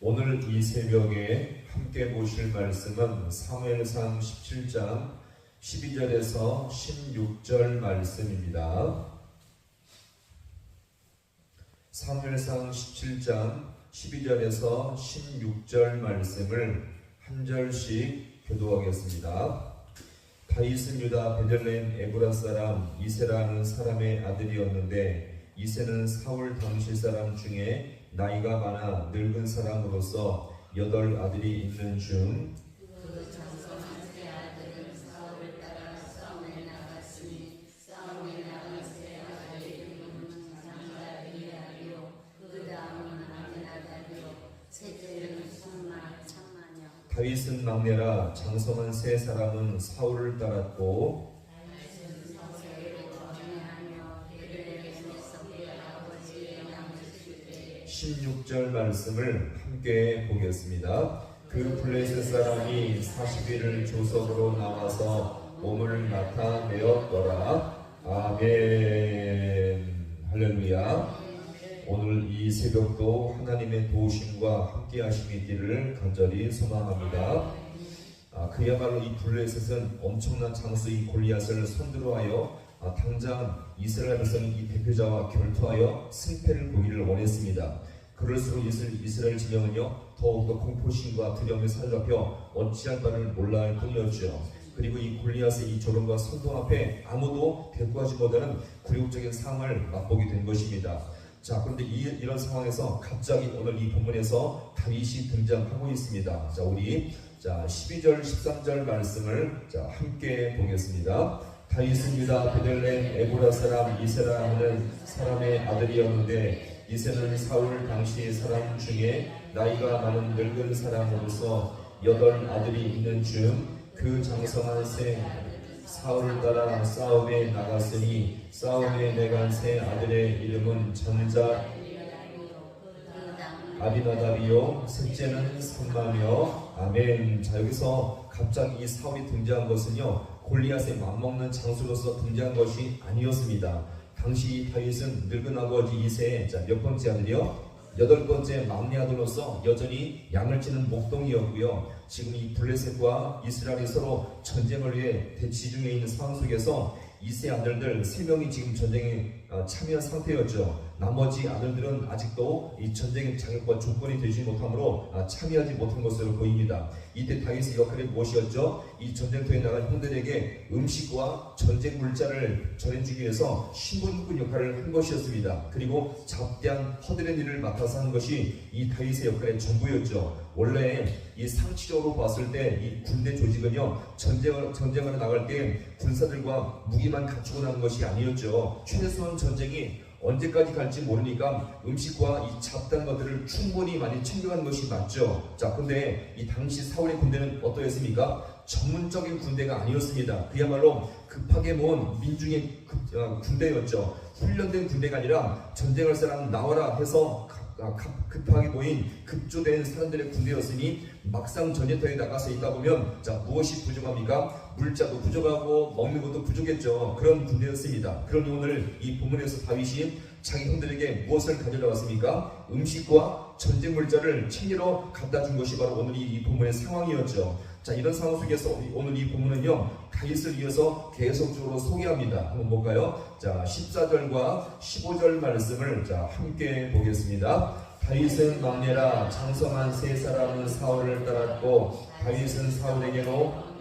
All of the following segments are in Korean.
오늘 이 새벽에 함께 보실 말씀은 사무엘상 17장 12절에서 16절 말씀입니다. 사무엘상 17장 12절에서 16절 말씀을 한 절씩 교도하겠습니다. 다윗은 유다 베들레헴 에브라 사람 이세라는 사람의 아들이었는데, 이세는 사울 당시 사람 중에 나이가 많아 늙은 사람으로서 8 아들이 있는 중 다윗은 막내라 장성한 3 사울을 따랐고 16절 말씀을 함께 보겠습니다. 그 블레셋 사람이 40일을 조석으로 나와서 몸을 나타내었더라. 아멘. 할렐루야. 오늘 이 새벽도 하나님의 도우심과 함께 하심이 있기를 간절히 소망합니다. 그야말로 이 블레셋은 엄청난 장수 이 골리앗을 선두로하여 당장 이스라엘 백성이 이 대표자와 결투하여 승패를 보기를 원했습니다. 그럴수록 이스라엘 진영은요 더욱더 공포심과 두려움에 사로잡혀 어찌할 바를 몰라 할 뿐이었죠. 그리고 이 골리앗의 이 조롱과 선동 앞에 아무도 대꾸하지 못하는 굴욕적인 상황을 맛보게 된 것입니다. 자, 그런데 이런 상황에서 갑자기 오늘 이 본문에서 다윗이 등장하고 있습니다. 자, 우리 12절 13절 말씀을 함께 보겠습니다. 다윗은 유다 베들레헴 에브라 사람 이세라 하는 사람의 아들이었는데, 이세는 사울 당시 사람 중에 나이가 많은 늙은 사람으로서 8 아들이 있는 중 그 장성한 사울을 따라 싸움에 나갔으니 싸움에 내간 3 아들의 이름은 전자 아비나답이요 셋째는 삼마며. 아멘. 자, 여기서 갑자기 이 사울이 등장한 것은요 골리앗에 맞먹는 장수로서 등장한 것이 아니었습니다. 당시 다윗은 늙은 아버지 이세의 몇 번째 아들이요? 8번째 막내 아들로서 여전히 양을 치는 목동이었고요. 지금 이 블레셋과 이스라엘이 서로 전쟁을 위해 대치 중에 있는 상황 속에서 이세 아들들 3명이 지금 전쟁에 참여한 상태였죠. 나머지 아들들은 아직도 이 전쟁의 자격과 조건이 되지 못하므로 참여하지 못한 것으로 보입니다. 이때 다윗의 역할이 무엇이었죠? 이 전쟁터에 나간 형들에게 음식과 전쟁 물자를 전해주기 위해서 신분꾼 역할을 한 것이었습니다. 그리고 잡대한 허드렛 일을 맡아서 하는 것이 이 다윗의 역할의 전부였죠. 원래 이 상치적으로 봤을 때 이 군대 조직은요 전쟁을 나갈 때 군사들과 무기만 갖추고 나는 것이 아니었죠. 최소한 전쟁이 언제까지 갈지 모르니까 음식과 이 잡다한 것들을 충분히 많이 챙겨가는 것이 맞죠. 자, 근데 이 당시 사울의 군대는 어떠했습니까? 전문적인 군대가 아니었습니다. 그야말로 급하게 모은 민중의 군대였죠. 훈련된 군대가 아니라 전쟁할 사람 나와라 해서 급하게 모인 급조된 사람들의 군대였으니 막상 전쟁터에 나가서 있다 보면 무엇이 부족합니까? 물자도 부족하고 먹는 것도 부족했죠. 그런 군대였습니다. 그러니 오늘 이 본문에서 다윗이 자기 형들에게 무엇을 가져다 왔습니까? 음식과 전쟁 물자를 챙기러 갖다 준 것이 바로 오늘 이 본문의 상황이었죠. 자, 이런 상황 속에서 오늘 이 본문은요 다윗을 이어서 계속적으로 소개합니다. 한번 볼까요? 자, 14절과 15절 말씀을 함께 보겠습니다. 다윗은 막내라 장성한 3 사울을 따랐고, 다윗은 사울에게로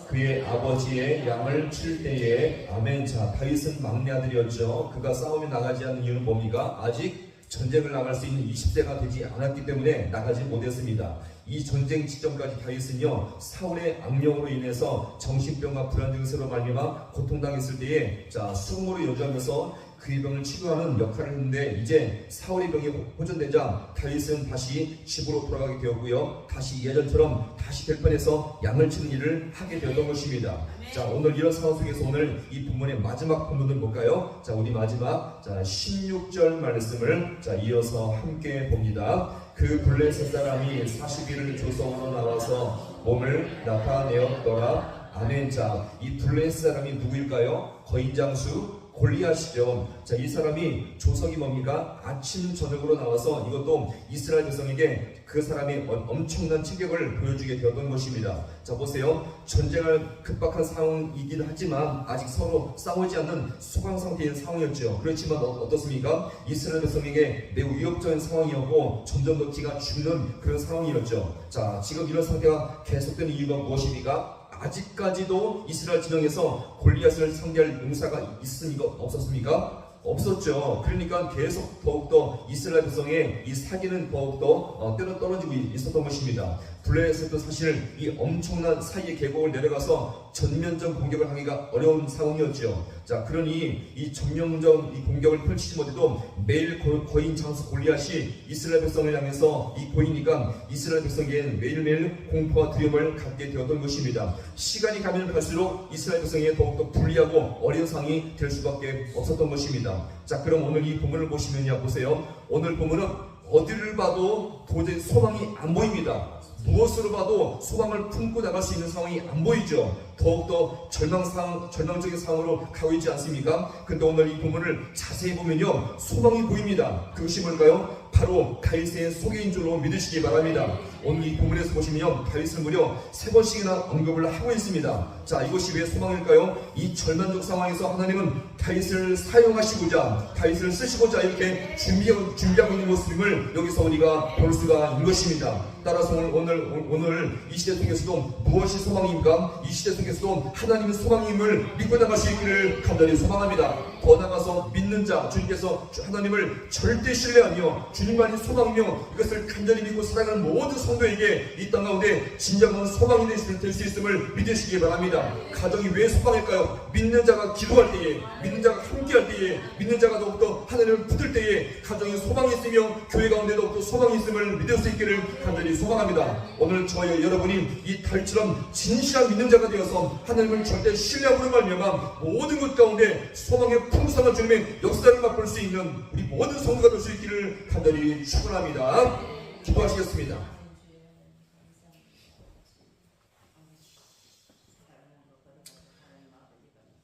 그의 아버지의 양을 칠 때에. 아멘. 자, 다윗은 막내 아들이었죠. 그가 싸움에 나가지 않는 이유는 뭡니까? 아직 전쟁을 나갈 수 있는 20세가 되지 않았기 때문에 나가지 못했습니다. 이 전쟁 직전까지 다윗은요 사울의 악령으로 인해서 정신병과 불안 증세로 말미암아 고통당했을 때에 수금으로 여주하면서 그의 병을 치료하는 역할을 했는데, 이제 사울의 병이 호전되자 다윗은 다시 집으로 돌아가게 되었고요, 다시 예전처럼 다시 들판에서 양을 치는 일을 하게 되었던 것입니다. 자, 오늘 이런 상황 속에서 오늘 이 본문의 마지막 본문은 뭘까요? 자, 우리 마지막 16절 말씀을 이어서 함께 봅니다. 그 블레셋 사람이 40일을 조성으로 나와서 몸을 나타내었더라. 아멘. 자, 이 블레셋 사람이 누구일까요? 거인장수 골리앗이죠. 자, 이 사람이 조석이 뭡니까? 아침 저녁으로 나와서 이것도 이스라엘 백성에게 그 사람이 엄청난 체격을 보여주게 되었던 것입니다. 자, 보세요. 전쟁을 급박한 상황이긴 하지만 아직 서로 싸우지 않는 소강 상태인 상황이었죠. 그렇지만 어떻습니까? 이스라엘 백성에게 매우 위협적인 상황이었고 점점 더 기가 죽는 그런 상황이었죠. 자, 지금 이런 상태가 계속되는 이유가 무엇입니까? 아직까지도 이스라엘 진영에서 골리앗을 상대할 용사가 있습니까? 없었습니까? 없었죠. 그러니까 계속 더욱더 이스라엘 백성의 이 사기는 더욱더 떨어지고 있었던 것입니다. 블레셋도 사실 이 엄청난 사이의 계곡을 내려가서 전면전 공격을 하기가 어려운 상황이었죠. 자, 그러니 이 전면전 이 공격을 펼치지 못해도 매일 거인 장수 골리앗이 이스라엘 백성을 향해서 이 보이니까 이스라엘 백성에게는 매일매일 공포와 두려움을 갖게 되었던 것입니다. 시간이 가면 갈수록 이스라엘 백성에게 더욱더 불리하고 어려운 상황이 될 수밖에 없었던 것입니다. 자, 그럼 오늘 이 본문을 보시면요, 보세요. 오늘 본문은 어디를 봐도 도저히 소망이 안 보입니다. 무엇으로 봐도 소망을 품고 나갈 수 있는 상황이 안 보이죠. 더욱더 절망적인 상황으로 가고 있지 않습니까? 근데 오늘 이 본문을 자세히 보면요, 소망이 보입니다. 그것이 뭘까요? 바로 다윗의 소개인 줄로 믿으시기 바랍니다. 오늘 이 본문에서 보시면요, 다윗을 무려 3번씩이나 언급을 하고 있습니다. 자, 이것이 왜 소망일까요? 이 절망적 상황에서 하나님은 다윗을 사용하시고자, 다윗을 쓰시고자 이렇게 준비하고 있는 모습임을 여기서 우리가 볼 수가 있는 것입니다. 따라서 오늘 이 시대 속에서도 무엇이 소망입니까? 이 시대 속에서도 하나님의 소망임을 믿고 나갈 수 있기를 간절히 소망합니다. 더 나아가서 믿는 자, 주님께서 하나님을 절대 신뢰하며 주님만이 소망이며 이것을 간절히 믿고 살아가는 모든 성도에게 이 땅 가운데 진정한 소망이 될 수 있음을 믿으시기 바랍니다. 가정이 왜 소망일까요? 믿는 자가 기도할 때에, 믿는 자가 함께할 때에, 믿는 자가 더욱더 하나님을 붙들 때에 가정이 소망이 있으며 교회 가운데 더욱더 소망이 있음을 믿을 수 있기를 간절히 소망합니다. 오늘 저희 여러분이 이 달처럼 진실한 믿는 자가 되어서 하나님을 절대 신뢰함으로 말미암아 모든 것 가운데 소망의 풍성한 주님의 역사를 맛볼 수 있는 우리 모든 성도가 될 수 있기를 간절히 축원합니다. 기도하시겠습니다.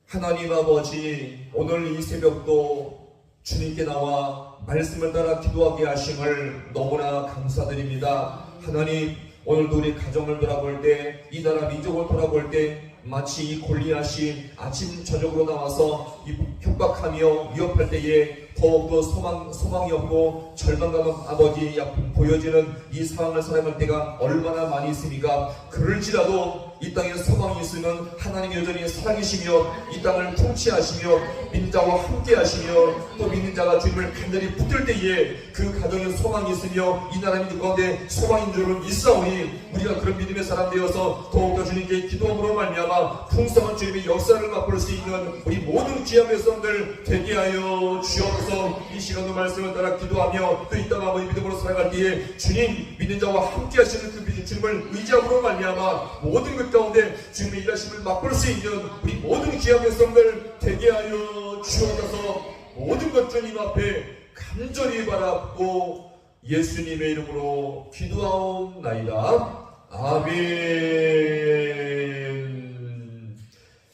하나님 아버지, 오늘 이 새벽도 주님께 나와 말씀을 따라 기도하게 하심을 너무나 감사드립니다. 하나님, 오늘도 우리 가정을 돌아볼 때, 이 나라 민족을 돌아볼 때 마치 이 골리앗이 아침 저녁으로 나와서 협박하며 위협할 때에 더욱더 소망이 없고 절망감 아버지 보여지는 이 상황을 살아갈 때가 얼마나 많이 있습니까? 그럴지라도 이 땅에 소망이 있으면 하나님 여전히 살아계시며 이 땅을 통치하시며 믿는 자와 함께 하시며 또 믿는 자가 주님을 간절히 붙들 때에 그 가정에 소망이 있으며 이 나라 민족 가운데 소망인 줄은 있사오니 우리가 그런 믿음의 사람 되어서 더욱더 주님께 기도함으로 말미암아 풍성한 주님의 역사를 맛볼 수 있는 우리 모든 귀한 백성들 되게 하여 주옵소서. 이 시간도 말씀을 따라 기도하며 또 이 땅 아버지 믿음으로 살아갈 때에 주님 믿는 자와 함께 하시는 그 주님을 의지함으로 말미암아 모든 것 가운데 주님의 일하심을 맛볼 수 있는 우리 모든 귀한 백성들 되게 하여 주옵소서. 모든 것 주님 앞에 간절히 바라고 예수님의 이름으로 기도하옵나이다. 아멘.